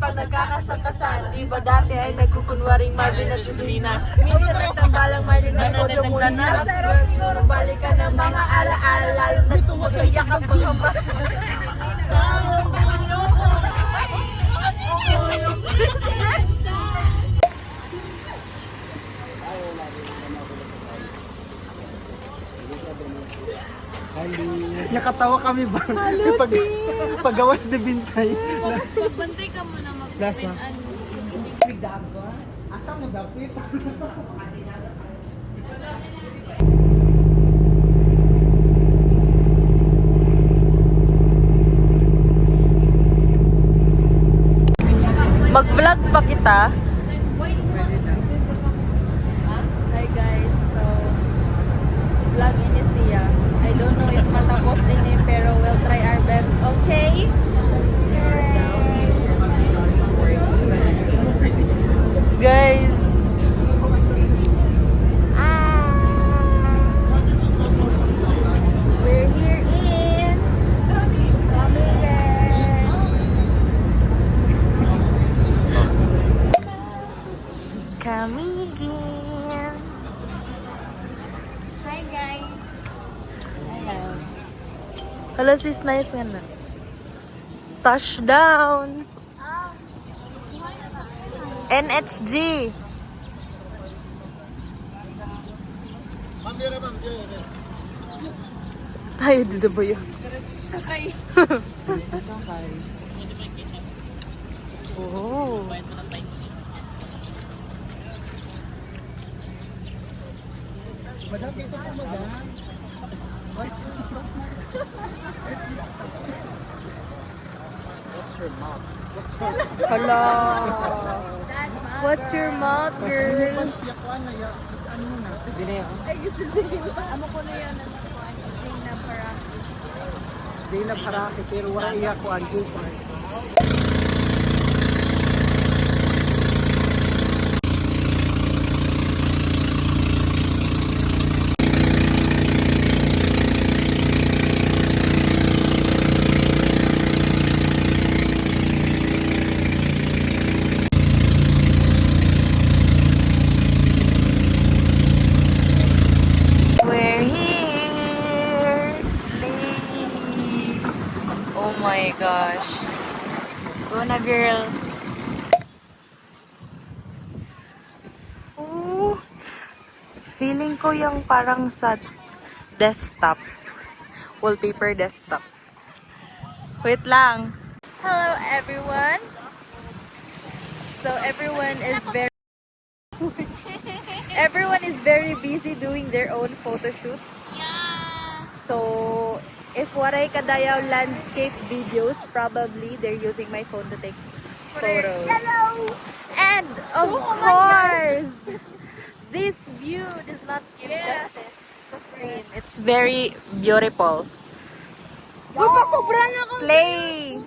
pag nagkakasangkasan. Di ba dati ay nagkukunwaring Marvin at Julina? Minsan nagtambalang Marvin at Kojo Molina. Siguro balikan ng mga alaala, lalo na tumagayak ang pagkama. Nakatawa kami ba? Paggawas ni Binsay. Pagbantay ka muna Lasa. Asa mo dapit? Mag-vlog pa kita. Hi guys, so vlog ini siya. I don't know if matapos ini pero we'll try our best, okay? Guys. We're here in Camiguin. Hi guys. Hello sis, nice nga na. Touchdown. NHG. Tayo dito ba yun? Oh. Madam, dito po madam. What's your mouth? Hala. What's your mouth, girl? Yakuan na ya. Ano na? Amo ko na yun. Zainab Haraki. Zainab Haraki pero wala iya ko ang J-Park. We're here. Slay. Oh my gosh. Go na, girl. Ooh. Feeling ko yung parang sa desktop. Wallpaper desktop. Wait lang. Hello, everyone. So, everyone is very busy doing their own photo shoot. Yeah. So, if waray kadayaw landscape videos, probably they're using my phone to take photos. Hello. And of course, this view does not give justice sa screen. It's very beautiful. Uy, pasobra na ako. Slay!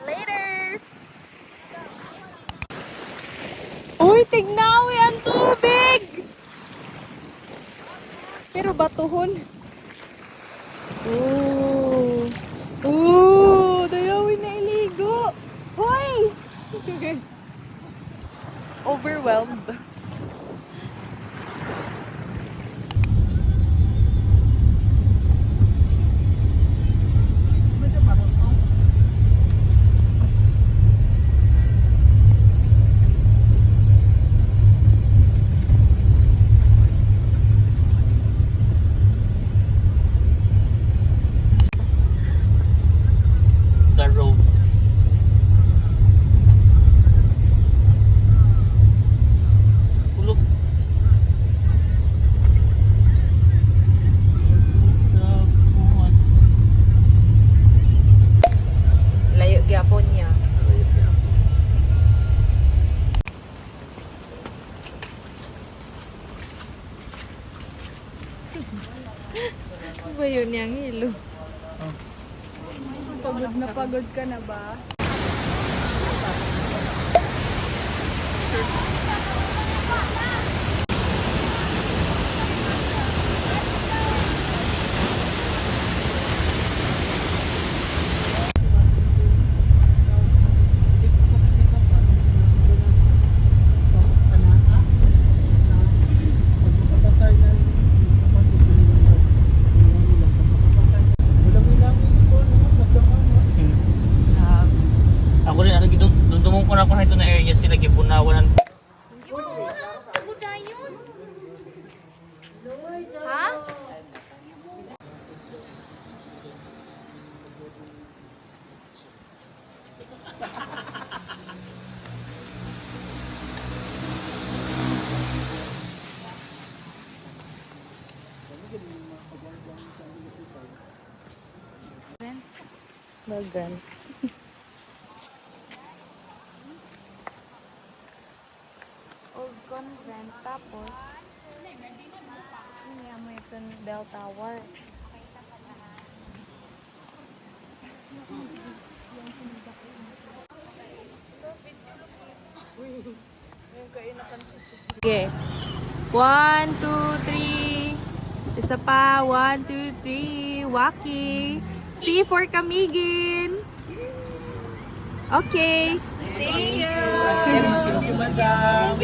Laters! Uy, tignawi ang tubig! Pero batuhon. Ooh! Ooh! Dayawin na iligo! Hoy! Overwhelmed. The road. Ulog. Layo gyapon niya. Ano ba yun yung hilo? Pagod ka na ba? dito na area sila gibunawan. Ha? Bagan. Old convent, tapos ini mo itong bell tower. Okay. 1, 2, 3. Isa pa. 1, 2, 3. Waki. C for Kamigin. Okay. Thank you. Thank you, madam.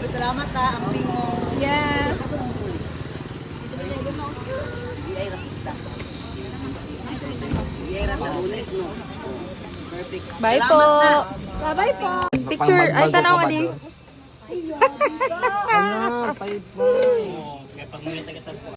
Salamat ha, ang pingo. Yes. Bye po. Bye po. Picture. Ay, tanaw ka din. Ano, pay-pay. Kaya pag may tagatan po.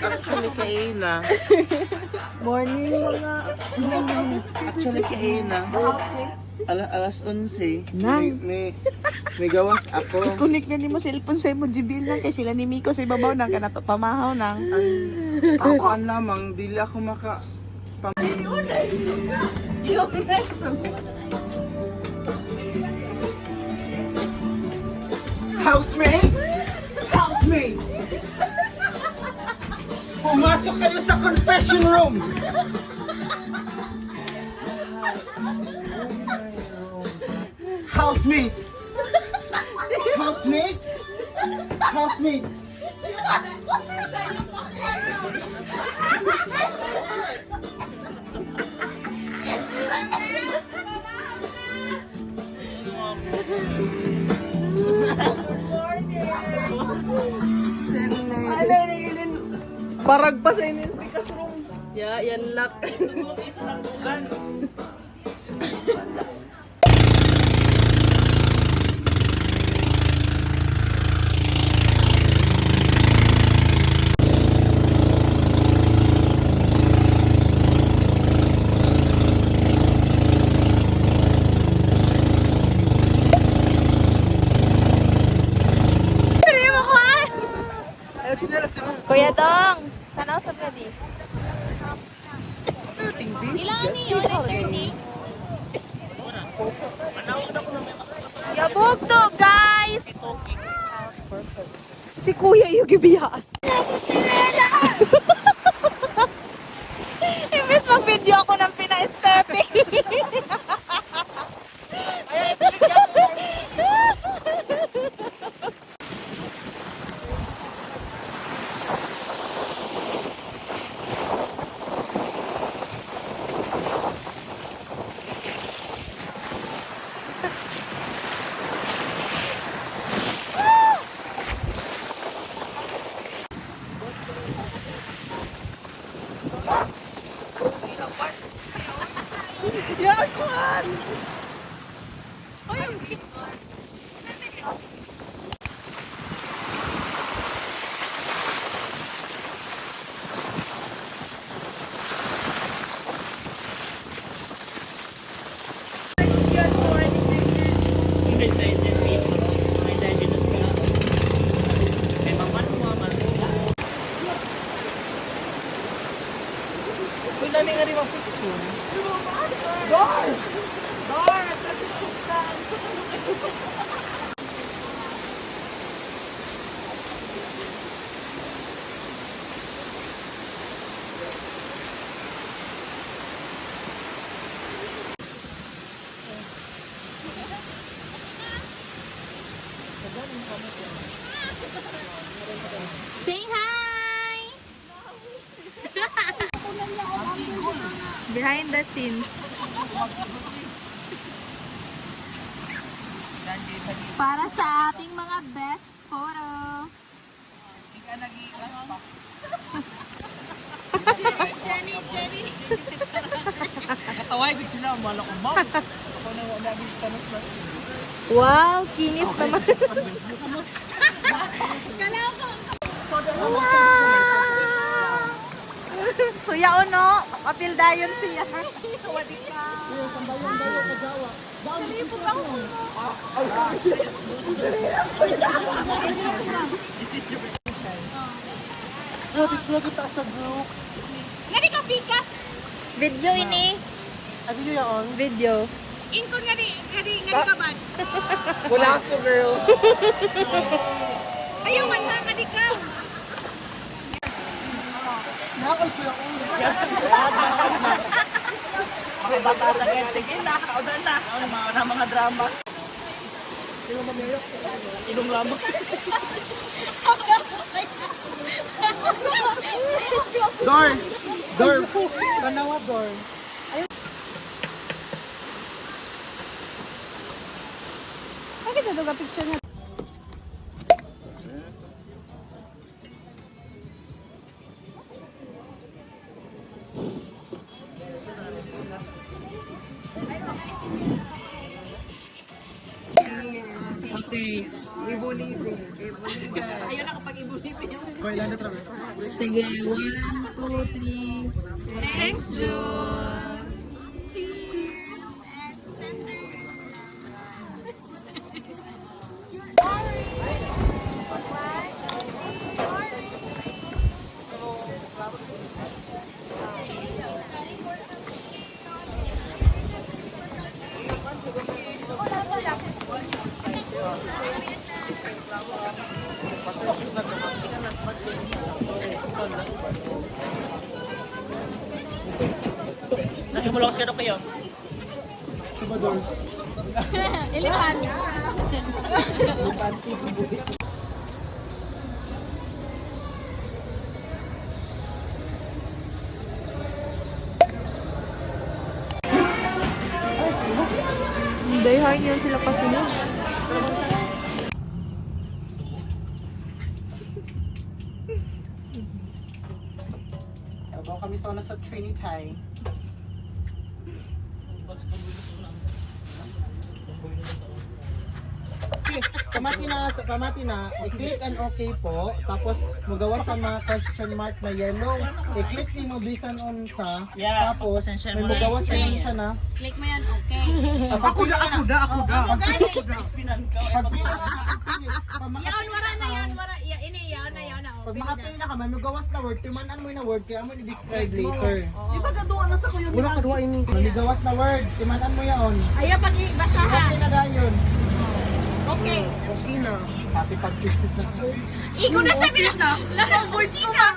Actually, kaina. Morning mga... Actually, kaina. Alas 11. Nang. May gawas ako. Kunik na ni mo cellphone sa mo Jibil lang kay sila ni Miko sa ibabaw nang kanato pamahaw nang. Ako lamang, dili ako maka... Housemates! Housemates! Pumasok kayo sa confession room! Housemates! Housemates! Housemates! Parag pa sa inyo sa classroom. Ya, yan lock. Kuya Dong. Tanaw sa gabi. Ilan niyo? 30? Yabog to, guys! Si Kuya yung gibiyaan. Imbes mag-video ako ng pina-aesthetic. May indigenous ka. May mamanwa, manunga. Wala ni nga rin mapicture. Say hi! Behind the scenes. Para sa ating mga best photo. Jenny. Kataway, big sila. Ang malak ko, ma'am. Ako na wala big tanos na. Wow, kinis naman. Wow! Suya ono, apil dayon siya. Wadi ka. Ngani ka pikas? Video ini. Ano yun yan? Video. Ingkon ngani ka ba? Wala ako, girl. Ayaw man na ngani ka. Nakakal ko yung ulo. Mga bata na kayo. Sige na, kaudan na. Mga drama. Ilong lamang. Door! Kanawa door. Bakit ito ka picture niya? Okay. Ayaw na kapag ibulipin yung Kailan na travel? Sige, 1, 2, 3. Thanks, John. Nakimulakas ka na kayo. Subador. Ilipan. Hindi, hain yan sila pasunod. Habang kami sa sa Trinity. Pamati na, i-click and okay po, tapos magawa sa mga question mark na yellow, i-click ni mo bisan on sa, Yeah, tapos attention may mark. magawa sa yun siya na, Click mo yan, okay. ako da. Spinan ka. Yaon, wala na yan. Ini, yaon na. Pag makapili na ka, may magawas na word, timanan mo yung na word, kaya mo i-describe later. Di ba gaduan na sa kuya? Wala ka duwa ini. May magawas na word, timanan mo yaon. Ayaw pag basahan. Okay na dahil yun. Okay. Okay na. Pati pag-twisted na. Iko na sabi na. Larang voice ko ba?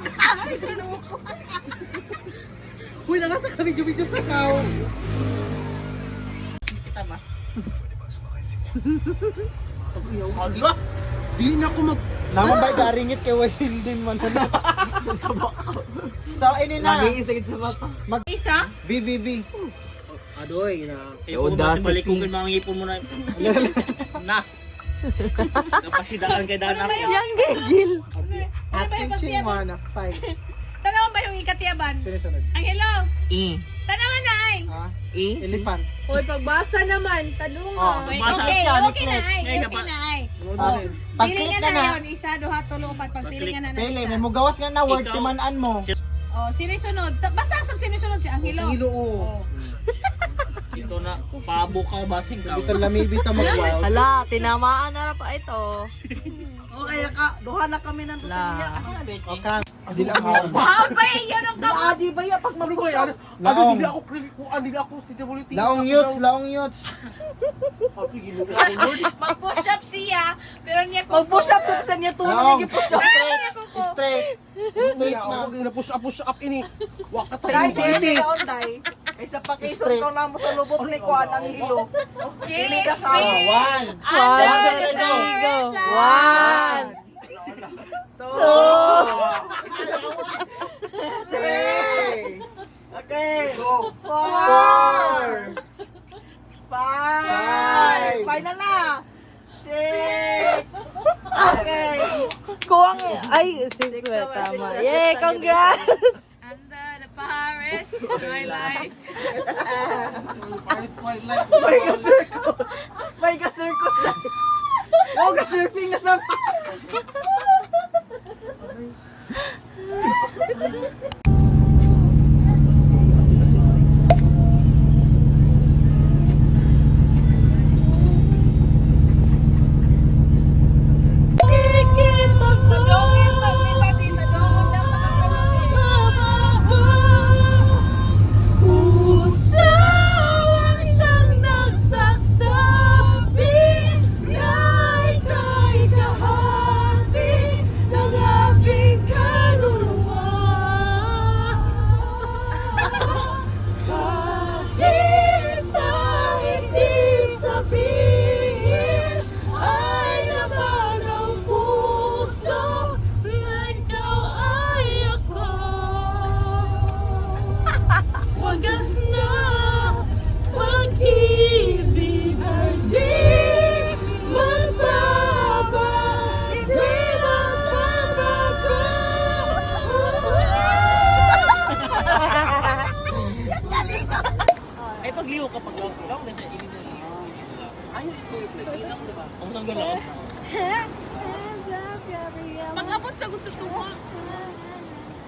Uy, nasa ka video-video sa kao. Kita ba? Dili na ako mag... Naman ba garingit kay Wasil din man. So, ini na. Nag-iisagit sa bata. Isa? VVV. Adoy na. Balik ko kung mga ipon mo na. Na. Napasidaan kay Dana. Yan, gigil. At teaching 1 na 5. Tanawan ba yung ikatiyaban? Sinisunod. Ang hello. E. Tanawan na ay. Ha? E. Elephant. Hoy, pagbasa naman. Oh, Talungan. Basa Okay, ka, okay na ay. Okay na ay. Pag-click Pilingan ka na na. yun. Isa, duha, tulo, upat. Pagpilingan na na Pili, isa. may mugawas nga na word, Ikaw. timanan mo. Oh, sinisunod. Basta sa sinisunod si Angelo. Hilo Oh. Ito na. Pabo ka o basing ka. Ito lang maybe ta mag-wow. Hala, tinamaan na pa ito. O kaya ka, duha na kami ng tutunya. Okay. Dili ako. Wow, ba yun ang Adi ba yan? Pag marunong yan. Laong. Hindi ako hindi ako CWT. Laong youths. mag-push up siya, pero niya Mag-push up sa niya to. Laong. Nag-push up. Straight na. Ako, push up ini. Waka tayo. Dahil Hindi. kaon, dahil. Isa pa kisunto na mo sa lubog ni Kuan ang hilo. Kili ka sa One. Go. One. Two. Three. Okay. Four. Five. Final na. Six. Okay. Kuwang, ay, six ba? Tama. Yay, congrats! Under the Paris twilight. Paris Twilight. May ka-circus. May ka-circus na. Oh, ka-surfing na sa... Ay, pag-liho ka, pag-liho ka, kasi ilin mo liho. Ay, ito, nag-ilaw, diba? Ang saan galaw? Pag-abot sa gud sa tuwa.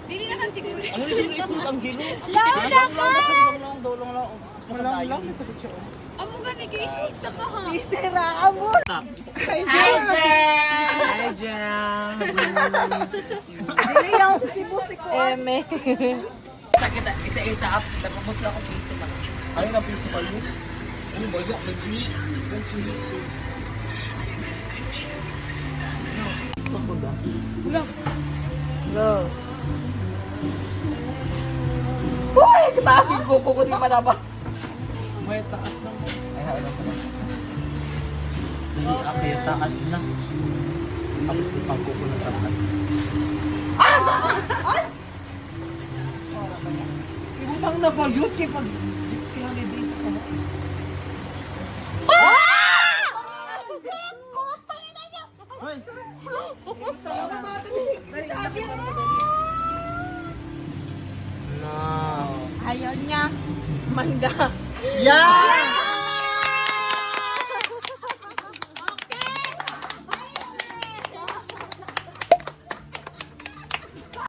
Dili na kan siguro. Ano rin sila isut ang gilo? Lang Lang, daw lang. Walang lang sa bityo. Amo gani kay isut sa ka ha. Isira mo. Hi Jen. Hi Jen. Dili yung si ko. Eme. Sakit isa apps tapos lang ako piso man. Ayun ang principal mo. Ano ba yung magli? So kuda. Go. Uy, katasin ko ko di malabas. May taas na mo. Ay, ano pa na. Okay, taas na. Tapos ipagkuko na sa taas. Ibutang na ba yun? Kaya pag 6 days ako. Ay! Ayaw niya. Manda. Yeah!